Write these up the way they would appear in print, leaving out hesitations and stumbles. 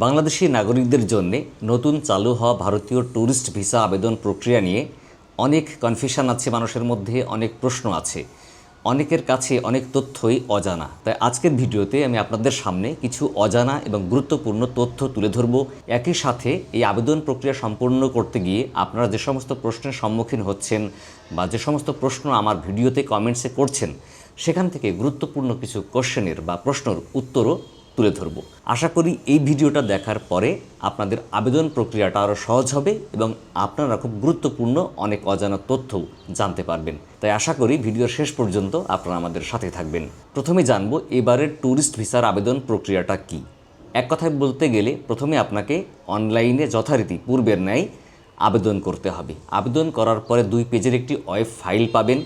বাংলাদেশি নাগরিকদের জন্য নতুন চালু হওয়া ভারতীয় ট্যুরিস্ট ভিসা আবেদন প্রক্রিয়া নিয়ে অনেক কনফিউশন আছে, মানুষের মধ্যে অনেক প্রশ্ন আছে, অনেকের কাছে অনেক তথ্যই অজানা। তাই আজকের ভিডিওতে আমি আপনাদের সামনে কিছু অজানা এবং গুরুত্বপূর্ণ তথ্য তুলে ধরব। একই সাথে এই আবেদন প্রক্রিয়া সম্পূর্ণ করতে গিয়ে আপনারা যে সমস্ত প্রশ্নের সম্মুখীন হচ্ছেন বা যে সমস্ত প্রশ্ন আমার ভিডিওতে কমেন্টসে করছেন, সেখান থেকে গুরুত্বপূর্ণ কিছু কোশ্চেনের বা প্রশ্নের উত্তরও তুলে ধরব। আশা করি এই ভিডিওটা দেখার পরে আপনাদের আবেদন প্রক্রিয়াটা আরও সহজ হবে এবং আপনারা খুব গুরুত্বপূর্ণ অনেক অজানা তথ্যও জানতে পারবেন। তাই আশা করি ভিডিওর শেষ পর্যন্ত আপনারা আমাদের সাথে থাকবেন। প্রথমে জানবো এবারের ট্যুরিস্ট ভিসার আবেদন প্রক্রিয়াটা কি। এক কথায় বলতে গেলে প্রথমে আপনাকে অনলাইনে যথারীতি পূর্বের ন্যায় আবেদন করতে হবে। আবেদন করার পরে 2 পেজের একটি ওয়েব ফাইল পাবেন।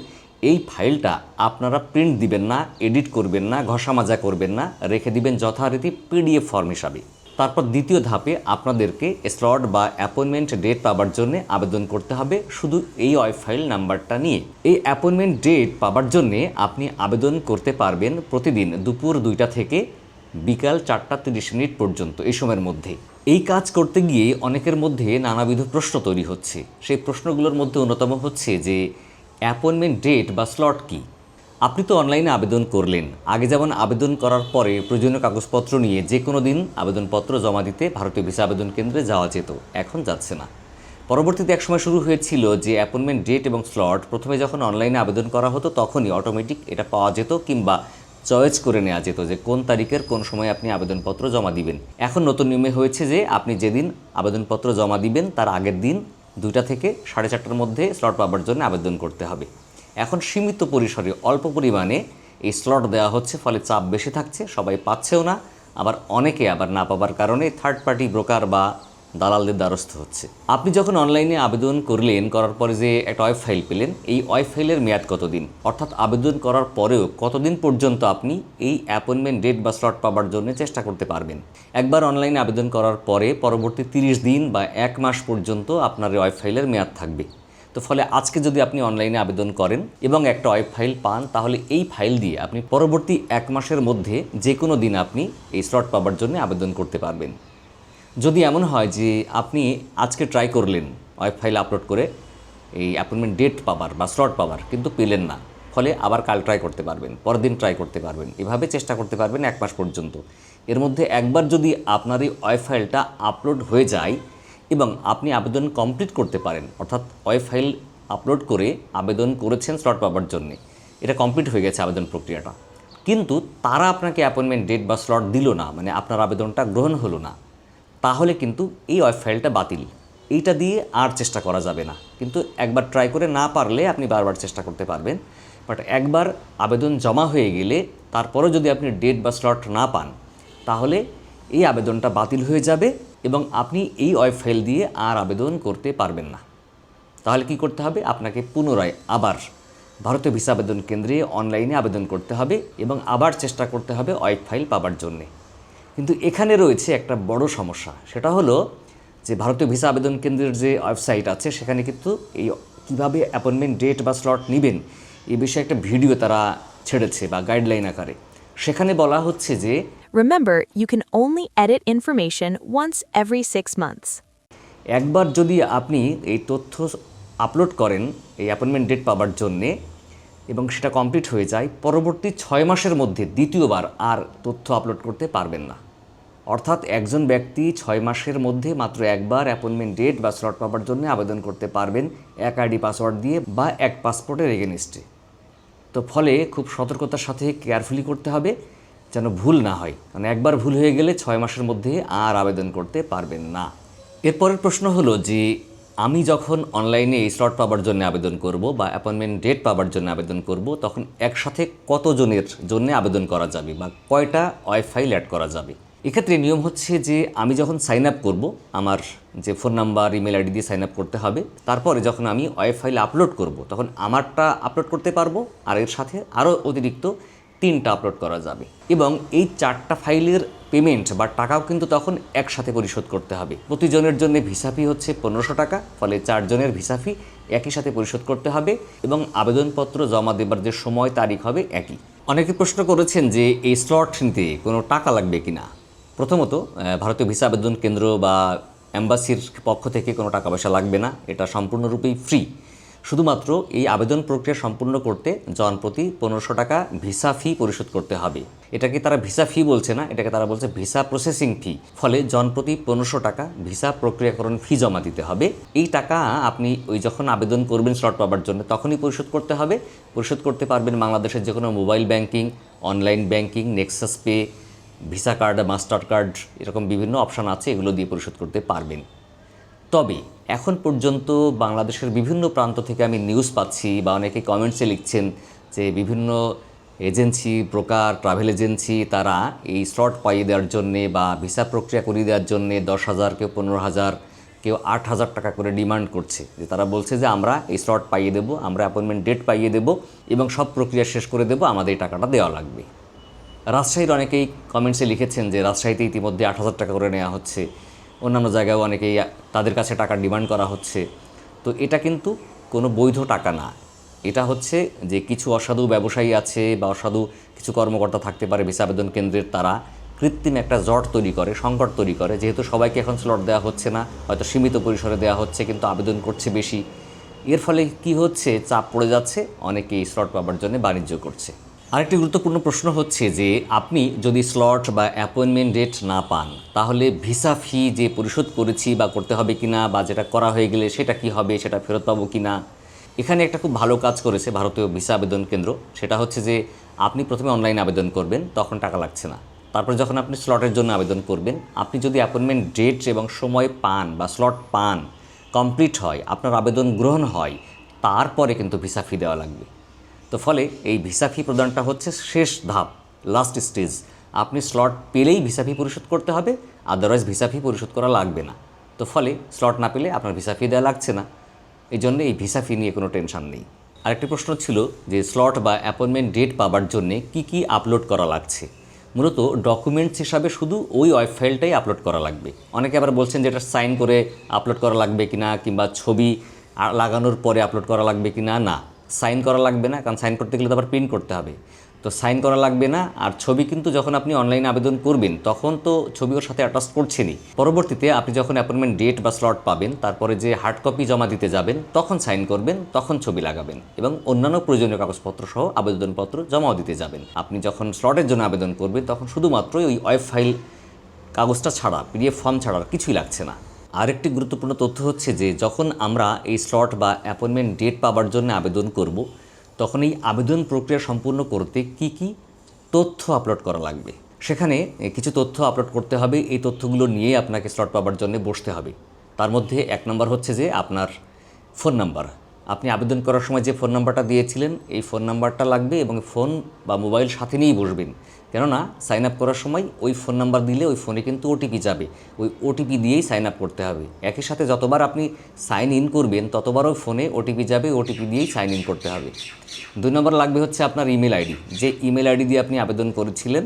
এই ফাইলটা আপনারা প্রিন্ট দিবেন না, এডিট করবেন না, ঘষা মাজা করবেন না, রেখে দিবেন যথারীতি পিডিএফ ফর্ম হিসাবে। তারপর দ্বিতীয় ধাপে আপনাদেরকে স্লট বা অ্যাপয়েন্টমেন্ট ডেট পাবার জন্য আবেদন করতে হবে শুধু এই ওয়েব ফাইল নাম্বারটা নিয়ে। এই অ্যাপয়েন্টমেন্ট ডেট পাবার জন্য আপনি আবেদন করতে পারবেন প্রতিদিন দুপুর 2টা থেকে বিকাল 4টা 30 মিনিট পর্যন্ত, এই সময়ের মধ্যে। এই কাজ করতে গিয়ে অনেকের মধ্যে নানাবিধ প্রশ্ন তৈরি হচ্ছে। সেই প্রশ্নগুলোর মধ্যে অন্যতম হচ্ছে যে অ্যাপয়েন্টমেন্ট ডেট বা স্লট কি। আপনি তো অনলাইনে আবেদন করলেন, আগে যেমন আবেদন করার পরে প্রয়োজনীয় কাগজপত্র নিয়ে যে কোনো দিন আবেদনপত্র জমা দিতে ভারতীয় ভিসা আবেদন কেন্দ্রে যাওয়া যেত, এখন যাচ্ছে না। পরবর্তীতে একসময় শুরু হয়েছিল যে অ্যাপয়েন্টমেন্ট ডেট এবং স্লট প্রথমে যখন অনলাইনে আবেদন করা হতো তখনই অটোমেটিক এটা পাওয়া যেত, কিংবা চয়েস করে নেওয়া যেত যে কোন তারিখের কোন সময় আপনি আবেদনপত্র জমা দিবেন। এখন নতুন নিয়মে হয়েছে যে আপনি যেদিন আবেদনপত্র জমা দিবেন তার আগের দিন 2টা থেকে 4:30টার মধ্যে স্লট পাবার জন্য আবেদন করতে হবে। এখন সীমিত পরিসরে অল্প পরিমাণে এই স্লট দেওয়া হচ্ছে, ফলে চাপ বেশি থাকছে, সবাই পাচ্ছেও না। আবার অনেকে আবার না পাবার কারণে থার্ড পার্টি ব্রোকার বা দালালদের দ্বারস্থ হচ্ছে। আপনি যখন অনলাইনে আবেদন করলেন, করার পরে যে একটা ওয়েব ফাইল পেলেন, এই ওয়েব ফাইলের মেয়াদ কতদিন, অর্থাৎ আবেদন করার পরেও কতদিন পর্যন্ত আপনি এই অ্যাপয়েন্টমেন্ট ডেট বা স্লট পাবার জন্য চেষ্টা করতে পারবেন। একবার অনলাইনে আবেদন করার পরে পরবর্তী 30 দিন বা 1 মাস পর্যন্ত আপনার এই ওয়েব ফাইলের মেয়াদ থাকবে। তো ফলে আজকে যদি আপনি অনলাইনে আবেদন করেন এবং একটা ওয়েব ফাইল পান, তাহলে এই ফাইল দিয়ে আপনি পরবর্তী 1 মাসের মধ্যে যে কোনো দিন আপনি এই স্লট পাবার জন্য আবেদন করতে পারবেন। যদি এমন হয় যে আপনি আজকে ট্রাই করলেন ওয়েব ফাইল আপলোড করে এই অ্যাপয়েন্টমেন্ট ডেট পাবার বা স্লট পাবার, কিন্তু পেলেন না, ফলে আবার কাল ট্রাই করতে পারবেন, পরের দিন ট্রাই করতে পারবেন, এভাবে চেষ্টা করতে পারবেন 1 মাস পর্যন্ত। এর মধ্যে একবার যদি আপনার এই ওয়েব ফাইলটা আপলোড হয়ে যায় এবং আপনি আবেদন কমপ্লিট করতে পারেন, অর্থাৎ ওয়েব ফাইল আপলোড করে আবেদন করেছেন স্লট পাবার জন্যে, এটা কমপ্লিট হয়ে গেছে আবেদন প্রক্রিয়াটা, কিন্তু তারা আপনাকে অ্যাপয়েন্টমেন্ট ডেট বা স্লট দিল না, মানে আপনার আবেদনটা গ্রহণ হলো না, তাহলে কিন্তু এই ওয়েব ফাইলটা বাতিল। এইটা দিয়ে আর চেষ্টা করা যাবে না। কিন্তু একবার ট্রাই করে না পারলে আপনি বারবার চেষ্টা করতে পারবেন। বাট একবার আবেদন জমা হয়ে গেলে তারপরেও যদি আপনি ডেট বা স্লট না পান, তাহলে এই আবেদনটা বাতিল হয়ে যাবে এবং আপনি এই ওয়েব ফাইল দিয়ে আর আবেদন করতে পারবেন না। তাহলে কি করতে হবে? আপনাকে পুনরায় আবার ভারতীয় ভিসা আবেদন কেন্দ্রে অনলাইনে আবেদন করতে হবে এবং আবার চেষ্টা করতে হবে ওয়েব ফাইল পাবার জন্যে। কিন্তু এখানে রয়েছে একটা বড় সমস্যা, সেটা হলো যে ভারতীয় ভিসা আবেদন কেন্দ্রের যে ওয়েবসাইট আছে সেখানে কিন্তু এই কীভাবে অ্যাপয়েন্টমেন্ট ডেট বা স্লট নেবেন এই বিষয়ে একটা ভিডিও তারা ছেড়েছে বা গাইডলাইন আকারে। সেখানে বলা হচ্ছে যে Remember, you can only edit information once every 6 months. একবার যদি আপনি এই তথ্য আপলোড করেন এই অ্যাপয়েন্টমেন্ট ডেট পাবার জন্যে এবং সেটা কমপ্লিট হয়ে যায়, পরবর্তী 6 মাসের মধ্যে দ্বিতীয়বার আর তথ্য আপলোড করতে পারবেন না। অর্থাৎ একজন ব্যক্তি 6 মাসের মধ্যে মাত্র একবার অ্যাপয়েন্টমেন্ট ডেট বা স্লট পাবার জন্য আবেদন করতে পারবেন, এক আইডি পাসওয়ার্ড দিয়ে বা এক পাসপোর্টের এগেনস্টে। তো ফলে খুব সতর্কতার সাথে কেয়ারফুলি করতে হবে যেন ভুল না হয়, কারণ একবার ভুল হয়ে গেলে 6 মাসের মধ্যে আর আবেদন করতে পারবেন না। এরপরের প্রশ্ন হলো যে আমি যখন অনলাইনে এই স্লট পাবার জন্য আবেদন করব বা অ্যাপয়েন্টমেন্ট ডেট পাবার জন্য আবেদন করব, তখন একসাথে কতজনের জন্য আবেদন করা যাবে বা কয়টা ওয়েব ফাইল অ্যাড করা যাবে। এক্ষেত্রে নিয়ম হচ্ছে যে আমি যখন সাইন আপ করব, আমার যে ফোন নাম্বার ইমেল আইডি দিয়ে সাইন আপ করতে হবে, তারপরে যখন আমি ওয়েব ফাইল আপলোড করব তখন আমারটা আপলোড করতে পারবো, আর এর সাথে আরও অতিরিক্ত 3টা আপলোড করা যাবে এবং এই 4টা ফাইলের পেমেন্ট বা টাকাও কিন্তু তখন একসাথে পরিশোধ করতে হবে। প্রতিজনের জন্য ভিসা ফি হচ্ছে 1500 টাকা, ফলে 4 জনের ভিসা ফি একই সাথে পরিশোধ করতে হবে এবং আবেদনপত্র জমা দেবার যে সময় তারিখ হবে একই। অনেকে প্রশ্ন করেছেন যে এই স্লট নিতে কোনো টাকা লাগবে কিনা। প্রথমত ভারতীয় ভিসা আবেদন কেন্দ্র বা অ্যাম্বাসির পক্ষ থেকে কোনো টাকা পয়সা লাগবে না, এটা সম্পূর্ণরূপেই ফ্রি। শুধুমাত্র এই আবেদন প্রক্রিয়া সম্পূর্ণ করতে জনপ্রতি 1500 টাকা ভিসা ফি পরিশোধ করতে হবে। এটাকে তারা ভিসা ফি বলছে না, এটাকে তারা বলছে ভিসা প্রসেসিং ফি। ফলে জনপ্রতি 1500 টাকা ভিসা প্রক্রিয়াকরণ ফি জমা দিতে হবে। এই টাকা আপনি যখন আবেদন করবেন স্লট পাওয়ার জন্য তখনই পরিশোধ করতে হবে। পরিশোধ করতে পারবেন বাংলাদেশের যে কোনো mobile banking, online banking, Nexus pay, visa card, master card, এরকম বিভিন্ন অপশান আছে, এগুলো দিয়ে পরিশোধ করতে পারবেন। তবে এখন পর্যন্ত বাংলাদেশের বিভিন্ন প্রান্ত থেকে আমি নিউজ পাচ্ছি বা অনেকে কমেন্টসে লিখছেন যে বিভিন্ন এজেন্সি, ব্রোকার, ট্রাভেল এজেন্সি তারা এই স্লট পাইয়ে দেওয়ার জন্যে বা ভিসা প্রক্রিয়া করিয়ে দেওয়ার জন্যে 10,000, কেউ 15,000, কেউ 8,000 টাকা করে ডিমান্ড করছে। যে তারা বলছে যে আমরা এই স্লট পাইয়ে দেবো, আমরা অ্যাপয়েন্টমেন্ট ডেট পাইয়ে দেবো এবং সব প্রক্রিয়া শেষ করে দেবো, আমাদের এই টাকাটা দেওয়া লাগবে। রাজশাহীর অনেকেই কমেন্টসে লিখেছেন যে রাজশাহীতে ইতিমধ্যে 8,000 টাকা করে নেওয়া হচ্ছে, অন্যান্য জায়গায়ও অনেকেই তাদের কাছে টাকা ডিমান্ড করা হচ্ছে। তো এটা কিন্তু কোনো বৈধ টাকা না। এটা হচ্ছে যে কিছু অসাধু ব্যবসায়ী আছে বা অসাধু কিছু কর্মকর্তা থাকতে পারে ভিসা আবেদন কেন্দ্রের, তারা কৃত্রিম একটা জট তৈরি করে, সংকট তৈরি করে। যেহেতু সবাইকে এখন স্লট দেওয়া হচ্ছে না, হয়তো সীমিত পরিসরে দেওয়া হচ্ছে, কিন্তু আবেদন করছে বেশি। এর ফলে কি হচ্ছে, চাপ পড়ে যাচ্ছে, অনেকেই স্লট পাওয়ার জন্য বাণিজ্য করছে। আরেকটি গুরুত্বপূর্ণ প্রশ্ন হচ্ছে যে আপনি যদি স্লট বা অ্যাপয়েন্টমেন্ট ডেট না পান তাহলে ভিসা ফি যে পরিশোধ করেছি বা করতে হবে কিনা, বা যেটা করা হয়ে গেলে সেটা কি হবে, সেটা ফেরত পাবো কিনা। এখানে একটা খুব ভালো কাজ করেছে ভারতীয় ভিসা আবেদন কেন্দ্র। সেটা হচ্ছে যে আপনি প্রথমে অনলাইন আবেদন করবেন, তখন টাকা লাগছে না। তারপর যখন আপনি স্লটের জন্য আবেদন করবেন, আপনি যদি অ্যাপয়েন্টমেন্ট ডেট এবং সময় পান বা স্লট পান, কমপ্লিট হয়, আপনার আবেদন গ্রহণ হয়, তারপরে কিন্তু ভিসা ফি দেওয়া লাগবে। তো ফলে এই ভিসা ফি প্রদানটা হচ্ছে শেষ ধাপ, লাস্ট স্টেজ। আপনি স্লট পেলেই ভিসা ফি পরিশোধ করতে হবে, আদারওয়াইজ ভিসা ফি পরিশোধ করা লাগবে না। তো ফলে স্লট না পেলে আপনার ভিসা ফি দেওয়া লাগছে না, এই জন্য এই ভিসা ফি নিয়ে কোনো টেনশন নেই। আরেকটি প্রশ্ন ছিল যে স্লট বা অ্যাপয়েন্টমেন্ট ডেট পাওয়ার জন্যে কী আপলোড করা লাগছে। মূলত ডকুমেন্টস হিসাবে শুধু ওই ওয়েব ফাইলটাই আপলোড করা লাগবে। অনেকে আবার বলছেন যে এটা সাইন করে আপলোড করা লাগবে কিনা, কিংবা ছবি লাগানোর পরে আপলোড করা লাগবে কিনা। না, সাইন করা লাগবে না, কারণ সাইন করতে গেলে তো আবার প্রিন্ট করতে হবে। তো সাইন করা লাগবে না। আর ছবি কিন্তু যখন আপনি অনলাইনে আবেদন করবেন তখন তো ছবি ওর সাথে অ্যাটাচ করছেনই। পরবর্তীতে আপনি যখন অ্যাপয়েন্টমেন্ট ডেট বা স্লট পাবেন, তারপরে যে হার্ড কপি জমা দিতে যাবেন তখন সাইন করবেন, তখন ছবি লাগাবেন এবং অন্যান্য প্রয়োজনীয় কাগজপত্র সহ আবেদনপত্র জমাও দিতে যাবেন। আপনি যখন স্লটের জন্য আবেদন করবেন তখন শুধুমাত্র ওই ওয়েব ফাইল কাগজটা ছাড়া, পিডিএফ ফর্ম ছাড়া কিছুই লাগছে না। আরেকটি গুরুত্বপূর্ণ তথ্য হচ্ছে যে যখন আমরা এই স্লট বা অ্যাপয়েন্টমেন্ট ডেট পাওয়ার জন্য আবেদন করব, তখন এই আবেদন প্রক্রিয়া সম্পূর্ণ করতে কি তথ্য আপলোড করা লাগবে। সেখানে কিছু তথ্য আপলোড করতে হবে। এই তথ্যগুলো নিয়ে আপনাকে স্লট পাওয়ার জন্য বসতে হবে। তার মধ্যে 1 নম্বর হচ্ছে যে আপনার ফোন নাম্বার। আপনি আবেদন করার সময় যে ফোন নাম্বারটা দিয়েছিলেন এই ফোন নাম্বারটা লাগবে এবং ফোন বা মোবাইল সাথে নিয়েই বসবেন। কেননা সাইন আপ করার সময় ওই ফোন নাম্বার দিলে ওই ফোনে কিন্তু ওটিপি যাবে, ওই ওটিপি দিয়েই সাইন আপ করতে হবে। একই সাথে যতবার আপনি সাইন ইন করবেন ততবার ওই ফোনে ওটিপি যাবে, ওটিপি দিয়েই সাইন ইন করতে হবে। 2 নম্বর লাগবে হচ্ছে আপনার ইমেল আইডি। যে ইমেল আইডি দিয়ে আপনি আবেদন করেছিলেন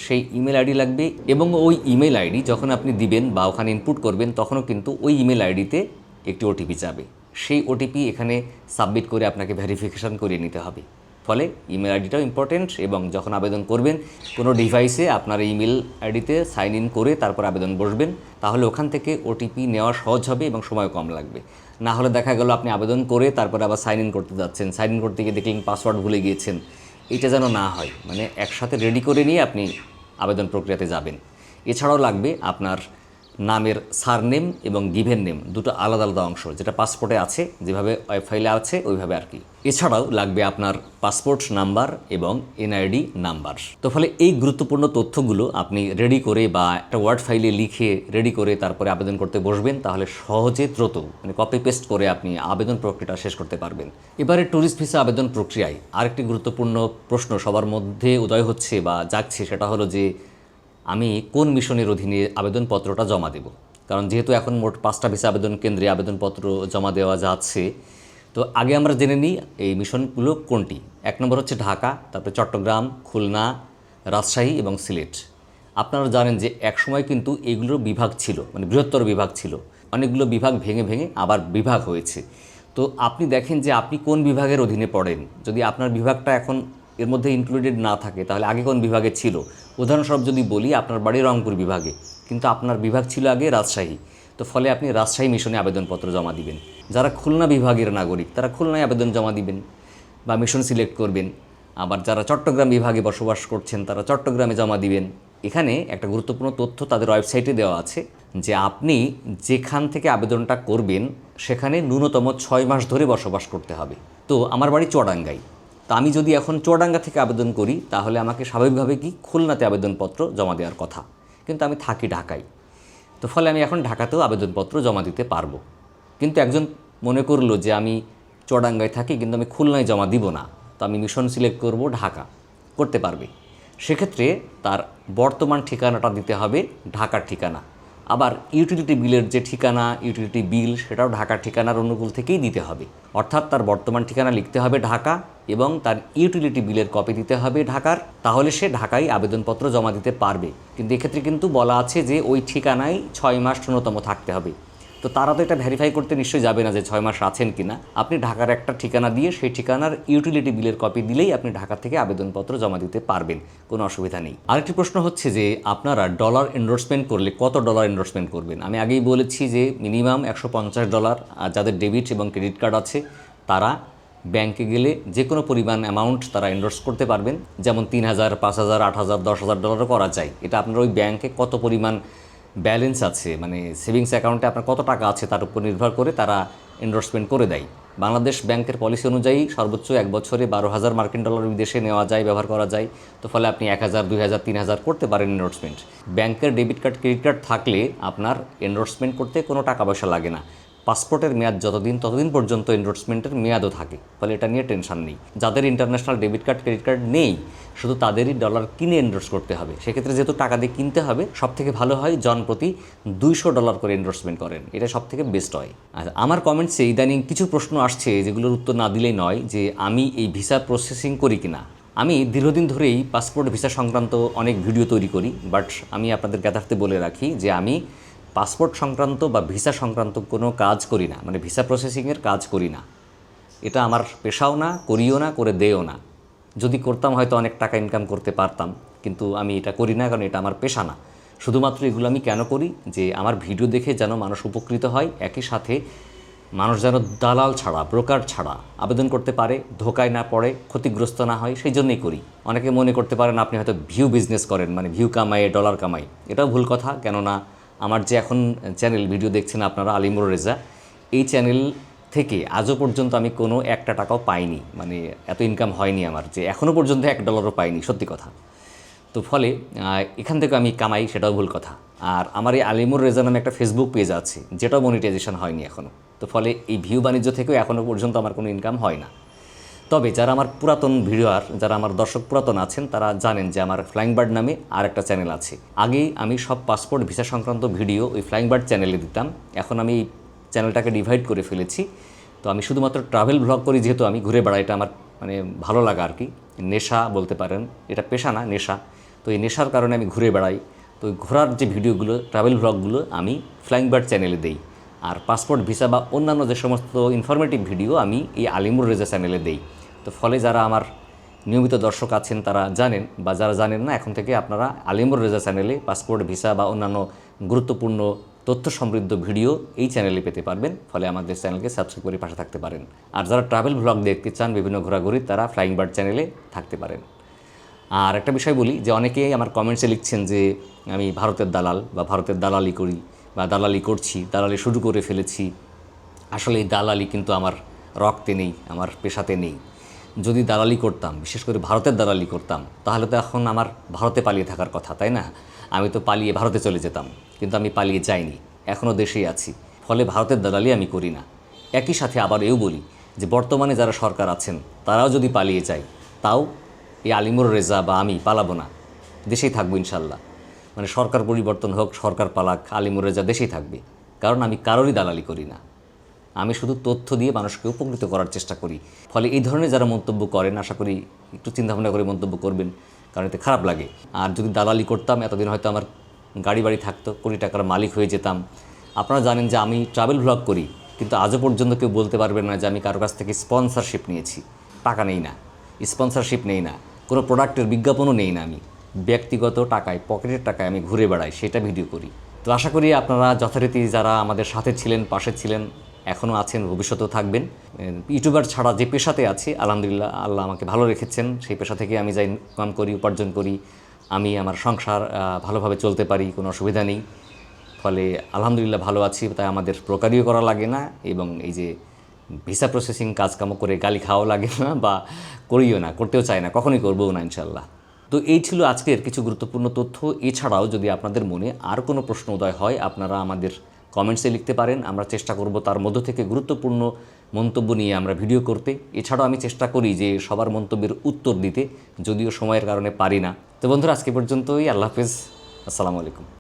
সেই ইমেল আইডি লাগবে, এবং ওই ইমেল আইডি যখন আপনি দিবেন বা ওখানে ইনপুট করবেন তখনও কিন্তু ওই ইমেল আইডিতে একটি ওটিপি যাবে। সেই ওটিপি এখানে সাবমিট করে আপনাকে ভেরিফিকেশান করিয়ে নিতে হবে। ফলে ইমেল আইডিটাও ইম্পর্টেন্ট, এবং যখন আবেদন করবেন কোনো ডিভাইসে আপনার ইমেল আইডিতে সাইন ইন করে তারপর আবেদন বসবেন, তাহলে ওখান থেকে ওটিপি নেওয়া সহজ হবে এবং সময় কম লাগবে। না হলে দেখা গেল আপনি আবেদন করে তারপরে আবার সাইন ইন করতে যাচ্ছেন, সাইন ইন করতে গিয়ে দেখলেন পাসওয়ার্ড ভুলে গিয়েছেন। এটা যেন না হয়, মানে একসাথে রেডি করে নিয়ে আপনি আবেদন প্রক্রিয়াতে যাবেন। এছাড়াও লাগবে আপনার নামের সারনেম এবং গিভেন নেম, দুটো আলাদা আলাদা অংশ, যেটা পাসপোর্টে আছে, যেভাবে ওয়েব ফাইলে আছে ওইভাবে আর কি। এছাড়াও লাগবে আপনার পাসপোর্ট নাম্বার এবং এনআইডি নাম্বার। তো ফলে এই গুরুত্বপূর্ণ তথ্যগুলো আপনি রেডি করে বা একটা ওয়ার্ড ফাইলে লিখে রেডি করে তারপরে আবেদন করতে বসবেন, তাহলে সহজে দ্রুত মানে কপি পেস্ট করে আপনি আবেদন প্রক্রিয়াটা শেষ করতে পারবেন। এবারে ট্যুরিস্ট ভিসা আবেদন প্রক্রিয়ায় আরেকটি গুরুত্বপূর্ণ প্রশ্ন সবার মধ্যে উদয় হচ্ছে বা জাগছে, সেটা হলো যে আমি কোন মিশনের অধীনে আবেদনপত্রটা জমা দেব। কারণ যেহেতু এখন মোট 5টা ভিসা আবেদন কেন্দ্রে আবেদনপত্র জমা দেওয়া যাচ্ছে, তো আগে আমরা জেনে নিই এই মিশনগুলো কোনটি। 1 নম্বর হচ্ছে ঢাকা, তারপরে চট্টগ্রাম, খুলনা, রাজশাহী এবং সিলেট। আপনারা জানেন যে একসময় কিন্তু এগুলোর বিভাগ ছিল, মানে বৃহত্তর বিভাগ ছিল, অনেকগুলো বিভাগ ভেঙে ভেঙে আবার বিভাগ হয়েছে। তো আপনি দেখেন যে আপনি কোন বিভাগের অধীনে পড়েন। যদি আপনার বিভাগটা এখন এর মধ্যে ইনক্লুডেড না থাকে তাহলে আগে কোন বিভাগে ছিল উদাহরণস্বরূপ যদি বলি, আপনার বাড়ি রংপুর বিভাগে, কিন্তু আপনার বিভাগ ছিল আগে রাজশাহী, তো ফলে আপনি রাজশাহী মিশনে আবেদনপত্র জমা দিবেন। যারা খুলনা বিভাগের নাগরিক তারা খুলনায় আবেদন জমা দিবেন বা মিশন সিলেক্ট করবেন। আবার যারা চট্টগ্রাম বিভাগে বসবাস করছেন তারা চট্টগ্রামে জমা দিবেন। এখানে একটা গুরুত্বপূর্ণ তথ্য তাদের ওয়েবসাইটে দেওয়া আছে যে আপনি যেখান থেকে আবেদনটা করবেন সেখানে ন্যূনতম 6 মাস ধরে বসবাস করতে হবে। তো আমার বাড়ি চুয়াডাঙ্গায়, তা আমি যদি এখন চুয়াডাঙ্গা থেকে আবেদন করি তাহলে আমাকে স্বাভাবিকভাবে কি খুলনাতে আবেদনপত্র জমা দেওয়ার কথা, কিন্তু আমি থাকি ঢাকায়, তো ফলে আমি এখন ঢাকাতেও আবেদনপত্র জমা দিতে পারবো। কিন্তু একজন মনে করলো যে আমি চুয়াডাঙ্গায় থাকি কিন্তু আমি খুলনায় জমা দিব না, তো আমি মিশন সিলেক্ট করব ঢাকা, করতে পারবে। সেক্ষেত্রে তার বর্তমান ঠিকানাটা দিতে হবে ঢাকার ঠিকানা। আবার ইউটিলিটি বিলের যে ঠিকানা, ইউটিলিটি বিল, সেটাও ঢাকার ঠিকানার অনুকূল থেকেই দিতে হবে। অর্থাৎ তার বর্তমান ঠিকানা লিখতে হবে ঢাকা এবং তার ইউটিলিটি বিলের কপি দিতে হবে ঢাকার, তাহলে সে ঢাকায় আবেদনপত্র জমা দিতে পারবে। কিন্তু এক্ষেত্রে কিন্তু বলা আছে যে ওই ঠিকানায় 6 মাস ন্যূনতম থাকতে হবে। তো তারা তো এটা ভেরিফাই করতে নিশ্চয়ই যাবে না যে 6 মাস আছেন কিনা। আপনি ঢাকার একটা ঠিকানা দিয়ে সেই ঠিকানার ইউটিলিটি বিলের কপি দিলেই আপনি ঢাকা থেকে আবেদনপত্র জমা দিতে পারবেন, কোনো অসুবিধা নেই। আরেকটি প্রশ্ন হচ্ছে যে আপনারা ডলার এন্ডোর্সমেন্ট করলে কত ডলার এন্ডোর্সমেন্ট করবেন। আমি আগেই বলেছি যে মিনিমাম $150, আর যাদের ডেবিট এবং ক্রেডিট কার্ড আছে তারা ব্যাংকে গেলে যে কোনো পরিমাণ অ্যামাউন্ট তারা এন্ডোর্স করতে পারবেন, যেমন $3,000, $5,000, $8,000, $10,000 করা যায়। এটা আপনার ওই ব্যাংকে কত পরিমাণ ব্যালেন্স আছে, মানে সেভিংস অ্যাকাউন্টে আপনার কত টাকা আছে তার উপর নির্ভর করে তারা এন্ডোর্সমেন্ট করে দেয়। বাংলাদেশ ব্যাংকের পলিসি অনুযায়ী সর্বোচ্চ 1 বছরে $12,000 মার্কিন ডলার বিদেশে নেওয়া যায়, ব্যবহার করা যায়। তো ফলে আপনি 1,000, 2,000, 3,000 করতে পারেন এন্ডোর্সমেন্ট। ব্যাংকের ডেবিট কার্ড, ক্রেডিট কার্ড থাকলে আপনার এন্ডোর্সমেন্ট করতে কোনো টাকা পয়সা লাগে না। পাসপোর্টের মেয়াদ ততদিন পর্যন্ত এন্ডোর্সমেন্টের মেয়াদও থাকে, ফলে এটা নিয়ে টেনশন নেই। যাদের international debit card, credit card নেই, শুধু তাদেরই ডলার কিনে এন্ডোর্স করতে হবে। সেক্ষেত্রে যেহেতু টাকা দিয়ে কিনতে হবে, সবথেকে ভালো হয় জনপ্রতি $200 করে এন্ডোর্সমেন্ট করেন, এটা সবথেকে বেস্ট হয়। আর আমার কমেন্টসে ইদানিং কিছু প্রশ্ন আসছে যেগুলোর উত্তর না দিলেই নয়, যে আমি এই ভিসা প্রসেসিং করি কিনা। আমি দীর্ঘদিন ধরেই পাসপোর্ট ভিসা সংক্রান্ত অনেক ভিডিও তৈরি করি, বাট আমি আপনাদের জ্ঞাতার্থে বলে রাখি যে আমি পাসপোর্ট সংক্রান্ত বা ভিসা সংক্রান্ত কোনো কাজ করি না, মানে ভিসা প্রসেসিংয়ের কাজ করি না। এটা আমার পেশাও না, করিও না, করে দেও না। যদি করতাম হয়তো অনেক টাকা ইনকাম করতে পারতাম, কিন্তু আমি এটা করি না, কারণ এটা আমার পেশা না। শুধুমাত্র এগুলো আমি কেন করি, যে আমার ভিডিও দেখে যেন মানুষ উপকৃত হয়, একই সাথে মানুষ যেন দালাল ছাড়া, ব্রোকার ছাড়া আবেদন করতে পারে, ধোকায় না পড়ে, ক্ষতিগ্রস্ত না হয়, সেই জন্যই করি। অনেকে মনে করতে পারেন আপনি হয়তো ভিউ বিজনেস করেন, মানে ভিউ কামায়ে ডলার কামাই। এটাও ভুল কথা, কেননা আমার যে এখন চ্যানেল ভিডিও দেখছেন আপনারা, আলিমুর রেজা, এই চ্যানেল থেকে আজও পর্যন্ত আমি কোনো একটা টাকাও পাইনি, মানে এত ইনকাম হয়নি আমার যে এখনও পর্যন্ত $1 পাইনি, সত্যি কথা। তো ফলে এখান থেকে আমি কামাই, সেটাও ভুল কথা। আর আমার এই আলিমুর রেজা নামে একটা ফেসবুক পেজ আছে, যেটাও মনিটাইজেশন হয়নি এখনও। তো ফলে এই ভিউ বাণিজ্য থেকেও এখনও পর্যন্ত আমার কোনো ইনকাম হয় না। তবে যারা আমার পুরাতন ভিডিওয়ার, যারা আমার দর্শক পুরাতন আছেন, তারা জানেন যে আমার ফ্লাইং বার্ড নামে আর একটা চ্যানেল আছে। আগেই আমি সব পাসপোর্ট ভিসা সংক্রান্ত ভিডিও ওই ফ্লাইং বার্ড চ্যানেলে দিতাম। এখন আমি এই চ্যানেলটাকে ডিভাইড করে ফেলেছি। তো আমি শুধুমাত্র ট্রাভেল ব্লগ করি, যেহেতু আমি ঘুরে বেড়াই, এটা আমার মানে ভালো লাগা আর কি, নেশা বলতে পারেন, এটা পেশা না, নেশা। তো এই নেশার কারণে আমি ঘুরে বেড়াই। তো ওই ঘোরার যে ভিডিওগুলো, ট্রাভেল ব্লগগুলো আমি ফ্লাইং বার্ড চ্যানেলে দেই। আর পাসপোর্ট ভিসা বা অন্যান্য যে সমস্ত ইনফরমেটিভ ভিডিও আমি এই আলিমুর রেজা চ্যানেলে দেই। তো ফলে যারা আমার নিয়মিত দর্শক আছেন তারা জানেন, বা যারা জানেন না, এখন থেকে আপনারা আলিমুর রেজা চ্যানেলে পাসপোর্ট ভিসা বা অন্যান্য গুরুত্বপূর্ণ তথ্য সমৃদ্ধ ভিডিও এই চ্যানেলে পেতে পারবেন। ফলে আমাদের চ্যানেলকে সাবস্ক্রাইব করে পাশে থাকতে পারেন। আর যারা ট্রাভেল ব্লগ দেখতে চান বিভিন্ন ঘোরাঘুরি, তারা ফ্লাইং বার্ড চ্যানেলে থাকতে পারেন। আর একটা বিষয় বলি, যে অনেকেই আমার কমেন্টসে লিখছেন যে আমি ভারতের দালাল বা ভারতের দালালি করি বা দালালি করছি, দালালি শুরু করে ফেলেছি। আসলে এই দালালি কিন্তু আমার রক্তে নেই, আমার পেশাতে নেই। যদি দালালি করতাম, বিশেষ করে ভারতের দালালি করতাম, তাহলে তো এখন আমার ভারতে পালিয়ে থাকার কথা, তাই না? আমি তো পালিয়ে ভারতে চলে যেতাম, কিন্তু আমি পালিয়ে যাইনি, এখনও দেশেই আছি। ফলে ভারতের দালালি আমি করি না। একই সাথে আবার এও বলি যে বর্তমানে যারা সরকার আছেন তারাও যদি পালিয়ে যায়, তাও এই আলিমুর রেজা বা আমি পালাবো না, দেশেই থাকবো ইনশাল্লাহ। মানে সরকার পরিবর্তন হোক, সরকার পালাক, আলিমুর রেজা দেশেই থাকবে। কারণ আমি কারোরই দালালি করি না, আমি শুধু তথ্য দিয়ে মানুষকে উপকৃত করার চেষ্টা করি। ফলে এই ধরনের যারা মন্তব্য করেন, আশা করি একটু চিন্তাভাবনা করে মন্তব্য করবেন, কারণ এতে খারাপ লাগে। আর যদি দালালি করতাম, এতদিন হয়তো আমার গাড়ি বাড়ি থাকতো, কোটি টাকার মালিক হয়ে যেতাম। আপনারা জানেন যে আমি ট্রাভেল ব্লগ করি, কিন্তু আজও পর্যন্ত কেউ বলতে পারবেন না যে আমি কারো কাছ থেকে স্পন্সরশিপ নিয়েছি। টাকা নেই না, স্পন্সরশিপ নেই না, কোনো প্রোডাক্টের বিজ্ঞাপনও নেই না আমি। ব্যক্তিগত টাকায়, পকেটের টাকায় আমি ঘুরে বেড়াই, সেটা ভিডিও করি। তো আশা করি আপনারা যথারীতি যারা আমাদের সাথে ছিলেন, পাশে ছিলেন, এখনও আছেন, ভবিষ্যতেও থাকবেন। ইউটিউবার ছাড়া যে পেশাতে আছি, আলহামদুলিল্লাহ আল্লাহ আমাকে ভালো রেখেছেন। সেই পেশা থেকে আমি যা ইনকাম করি, উপার্জন করি, আমি আমার সংসার ভালোভাবে চলতে পারি, কোনো অসুবিধা নেই। ফলে আলহামদুলিল্লাহ ভালো আছি, তাই আমাদের প্রকারীয় করা লাগে না, এবং এই যে ভিসা প্রসেসিং কাজকামও করে গালি খাওয়াও লাগে না, বা করিও না, করতেও চাই না, কখনোই করবও না ইনশাল্লাহ। তো এই ছিল আজকের কিছু গুরুত্বপূর্ণ তথ্য। এছাড়াও যদি আপনাদের মনে আর কোনো প্রশ্ন উদয় হয়, আপনারা আমাদের কমেন্টসে লিখতে পারেন। আমরা চেষ্টা করব তার মধ্য থেকে গুরুত্বপূর্ণ মন্তব্য নিয়ে আমরা ভিডিও করতে। এছাড়াও আমি চেষ্টা করি যে সবার মন্তব্যের উত্তর দিতে, যদিও সময়ের কারণে পারি না। তো বন্ধুরা, আজকে পর্যন্তই। আল্লাহ হাফেজ, আসসালামু আলাইকুম।